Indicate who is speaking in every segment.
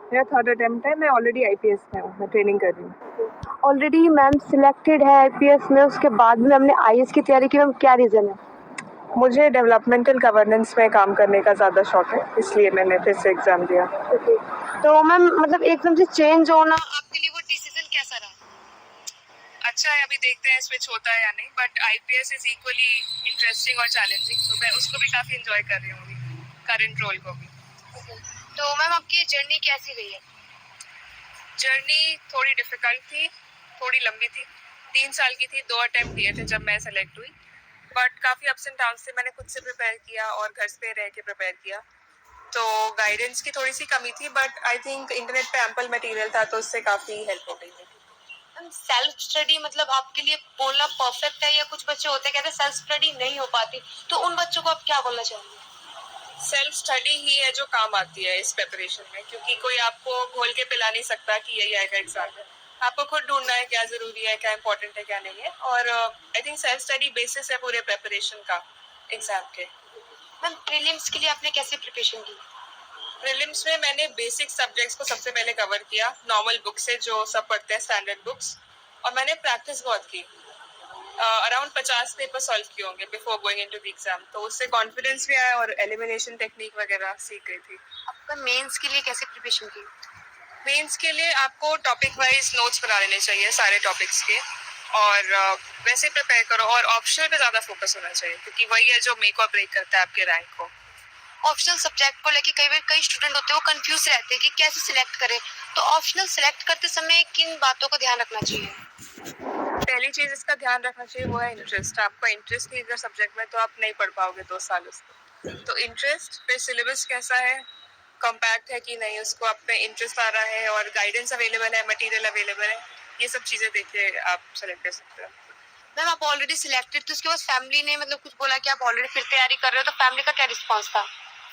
Speaker 1: मेरा third attempt है, मैं ऑलरेडी आईपीएस में हूँ, मैं ट्रेनिंग कर रही हूँ।
Speaker 2: ऑलरेडी मैम सिलेक्टेड है आईपीएस में, उसके बाद में हमने आईएएस की तैयारी की, मैम क्या रीज़न है?
Speaker 1: मुझे डेवलपमेंटल गवर्नेंस में काम करने का ज़्यादा शौक है, इसलिए मैंने फिर से एग्ज़ाम दिया।
Speaker 2: तो मैम मतलब एकदम से चेंज होना आपके लिए वो डिसीजन कैसा रहा?
Speaker 1: अच्छा है, अभी देखते हैं स्विच होता है या नहीं, but IPS is equally interesting और चैलेंजिंग, तो मैं उसको भी काफ़ी इंजॉय कर रही हूँ, करंट रोल को भी।
Speaker 2: तो मैम आपकी जर्नी कैसी रही है?
Speaker 1: जर्नी थोड़ी डिफिकल्ट थी, थोड़ी लंबी थी, 3 साल की थी, 2 अटेम्प्ट दिए थे जब मैं सेलेक्ट हुई, बट काफ़ी अप्स एंड डाउन से मैंने खुद से प्रिपेयर किया और घर पे रह के प्रिपेयर किया, तो गाइडेंस की थोड़ी सी कमी थी, बट आई थिंक इंटरनेट पे एम्पल मटेरियल था, तो उससे काफ़ी हेल्प हो गई थी।
Speaker 2: सेल्फ स्टडी मतलब आपके लिए बोलना परफेक्ट है, या कुछ बच्चे होते हैं कहते हैं सेल्फ स्टडी नहीं हो पाती, तो उन बच्चों को आप क्या बोलना चाहेंगे?
Speaker 1: सेल्फ स्टडी ही है जो काम आती है इस प्रिपरेशन में, क्योंकि कोई आपको घोल के पिला नहीं सकता कि यही आएगा एग्जाम में। आपको खुद ढूंढना है क्या जरूरी है, क्या इंपॉर्टेंट है, क्या नहीं है, और I think self study basis है पूरे प्रिपरेशन का एग्जाम के।
Speaker 2: मैम प्रीलिम्स के लिए आपने कैसे प्रिपरेशन की?
Speaker 1: प्रीलिम्स में मैंने बेसिक सब्जेक्ट्स को सबसे पहले कवर किया, नॉर्मल बुक से जो सब पढ़ते हैं, स्टैंडर्ड बुक्स, और मैंने प्रैक्टिस बहुत की। अराउंड 50 पेपर सॉल्व किए होंगे before going into the exam, तो उससे कॉन्फिडेंस भी आया और एलिमिनेशन टेक्निक वगैरह सीख गई थी।
Speaker 2: आपका मेंस के लिए कैसे प्रिपरेशन की?
Speaker 1: मेंस के लिए आपको टॉपिक वाइज नोट्स बना लेने चाहिए सारे टॉपिक्स के, और वैसे प्रिपेयर करो, और ऑप्शनल पे ज़्यादा फोकस होना चाहिए, क्योंकि वही है जो मेक और ब्रेक करता है आपके रैंक को।
Speaker 2: ऑप्शनल सब्जेक्ट को लेके कई बार कई स्टूडेंट होते हैं वो कंफ्यूज रहते हैं कि कैसे सिलेक्ट करें, तो ऑप्शनल सिलेक्ट करते समय किन बातों का ध्यान रखना चाहिए?
Speaker 1: पहली चीज इसका ध्यान रखना चाहिए वो है इंटरेस्ट। आपका इंटरेस्ट नहीं अगर सब्जेक्ट में, तो आप नहीं पढ़ पाओगे 2 साल उसको। तो इंटरेस्ट, फिर सिलेबस कैसा है, कम्पैक्ट है कि नहीं, उसको आप में इंटरेस्ट आ रहा है, और गाइडेंस अवेलेबल है, मटेरियल अवेलेबल है, ये सब चीजें देख के आप सेलेक्ट कर सकते हो।
Speaker 2: मैम आप ऑलरेडी सिलेक्टेड, तो उसके बाद फैमिली ने मतलब कुछ बोला कि आप ऑलरेडी फिर तैयारी कर रहे हो, तो फैमिली का क्या रिस्पॉन्स था?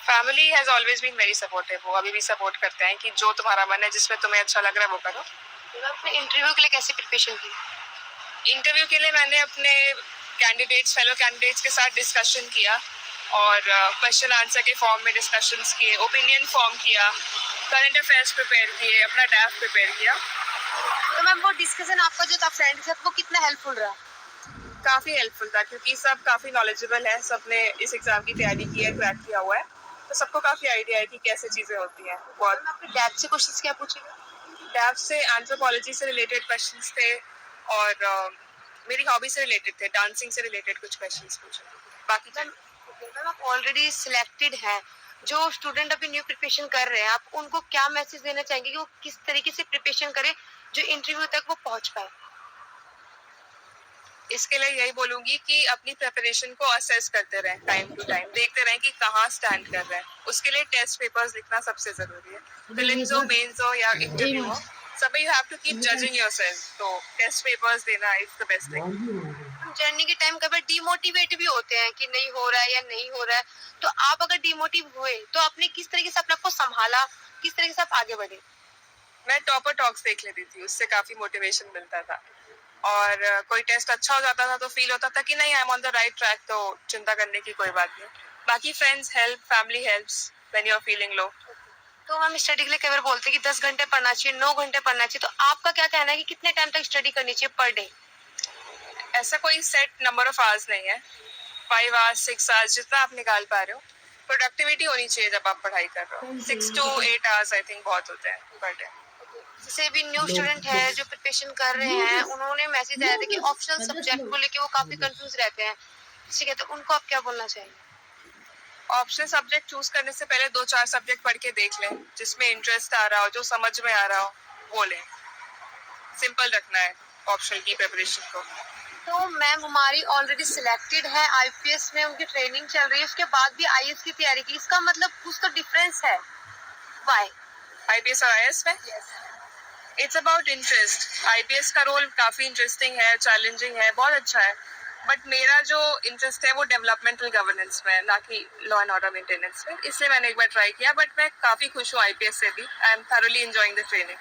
Speaker 1: Family has always been very supportive, वो अभी भी सपोर्ट करते हैं कि जो तुम्हारा मन है, जिसमें तुम्हें अच्छा लग रहा है वो करो।
Speaker 2: तो आपने इंटरव्यू के लिए कैसे प्रिपरेशन की?
Speaker 1: इंटरव्यू के लिए मैंने अपने कैंडिडेट्स, फेलो कैंडिडेट्स के साथ डिस्कशन किया, और क्वेश्चन आंसर के फॉर्म में डिस्कशंस किए, ओपिनियन फॉर्म किया, करंट अफेयर्स प्रिपेयर किए, अपना ड्राफ्ट प्रिपेयर किया।
Speaker 2: तो मैम वो डिस्कशन आपका जो था फ्रेंड के साथ, वो कितना हेल्पफुल रहा?
Speaker 1: काफ़ी हेल्पफुल था, क्योंकि सब काफ़ी नॉलेजेबल है, सबने इस एग्ज़ाम की तैयारी की है, क्रैक किया हुआ है, तो सबको काफ़ी आइडिया है कि कैसे चीज़ें होती हैं। बहुत
Speaker 2: आपके डैड से क्वेश्चंस क्या पूछे?
Speaker 1: डैप से एंथ्रोपोलॉजी से रिलेटेड क्वेश्चंस थे, और मेरी हॉबी से रिलेटेड थे, डांसिंग से रिलेटेड कुछ क्वेश्चंस पूछे। बाकी
Speaker 2: मैम आप ऑलरेडी सिलेक्टेड हैं, जो स्टूडेंट अभी न्यू प्रिपरेशन कर रहे हैं, आप उनको क्या मैसेज देना चाहेंगे कि वो किस तरीके से प्रिपरेशन करें जो इंटरव्यू तक वो पहुंच पाए?
Speaker 1: इसके लिए यही बोलूंगी कि अपनी प्रिपरेशन को असेस करते रहें, टाइम टू टाइम देखते रहें कि कहाँ स्टैंड कर रहे हैं। उसके लिए टेस्ट पेपर्स लिखना सबसे जरूरी है, प्रीलिम्स हो, मेंस हो या इंटरव्यू हो, सब you have to keep judging yourself, तो टेस्ट पेपर्स देना is the best thing.
Speaker 2: Journey के टाइम कभी डिमोटिवेट भी होते हैं कि नहीं हो रहा है या नहीं हो रहा है, तो आप अगर डिमोटिव हुए तो आपने किस तरीके से अपने आप को संभाला, किस तरीके से आप आगे बढ़े?
Speaker 1: मैं टॉपर टॉक्स देख लेती थी, उससे काफी मोटिवेशन मिलता था, और कोई टेस्ट अच्छा हो जाता था तो फील होता था कि नहीं, I am on the right track, तो चिंता करने की कोई बात नहीं। बाकी friends help, family helps when you are feeling low.
Speaker 2: तो हम स्टडी के लिए कई बार बोलते हैं कि 10 घंटे पढ़ना चाहिए, 9 घंटे पढ़ना चाहिए, तो आपका क्या कहना है कि कितने टाइम तक स्टडी करनी चाहिए पर डे?
Speaker 1: ऐसा कोई सेट नंबर ऑफ आवर्स नहीं है, 5 आवर्स, 6 आवर्स, जितना आप निकाल पा रहे हो। प्रोडक्टिविटी होनी चाहिए जब आप पढ़ाई कर रहे हो। 6 to 8 आवर्स आई थिंक बहुत होते हैं पर डे।
Speaker 2: जैसे भी न्यू स्टूडेंट है जो प्रिपरेशन कर रहे हैं, उन्होंने मैसेज आया था कि ऑप्शनल सब्जेक्ट को लेके वो काफी कंफ्यूज रहते हैं, ठीक है, तो उनको आप क्या बोलना चाहेंगे?
Speaker 1: ऑप्शनल सब्जेक्ट चूज करने से पहले 2-4 सब्जेक्ट पढ़ के देख लें, जिसमें इंटरेस्ट आ रहा हो, जो समझ में आ रहा हो वो लें। सिंपल रखना है ऑप्शनल की प्रिपरेशन को।
Speaker 2: तो मैम हमारी ऑलरेडी सिलेक्टेड है आईपीएस में, उनकी ट्रेनिंग चल रही है, उसके बाद भी आईएएस की तैयारी की, इसका मतलब कुछ तो डिफरेंस है, व्हाई?
Speaker 1: आईपीएस और आईएएस में इट्स अबाउट इंटरेस्ट। आईपीएस का रोल काफी इंटरेस्टिंग है, चैलेंजिंग है, बहुत अच्छा है, बट मेरा जो इंटरेस्ट है वो डेवलपमेंटल गवर्नेंस में, ना कि लॉ एंड ऑर्डर मेंटेनेंस में, इसलिए मैंने एक बार ट्राई किया, बट मैं काफी खुश हूँ आईपीएस से भी। I am thoroughly enjoying the training.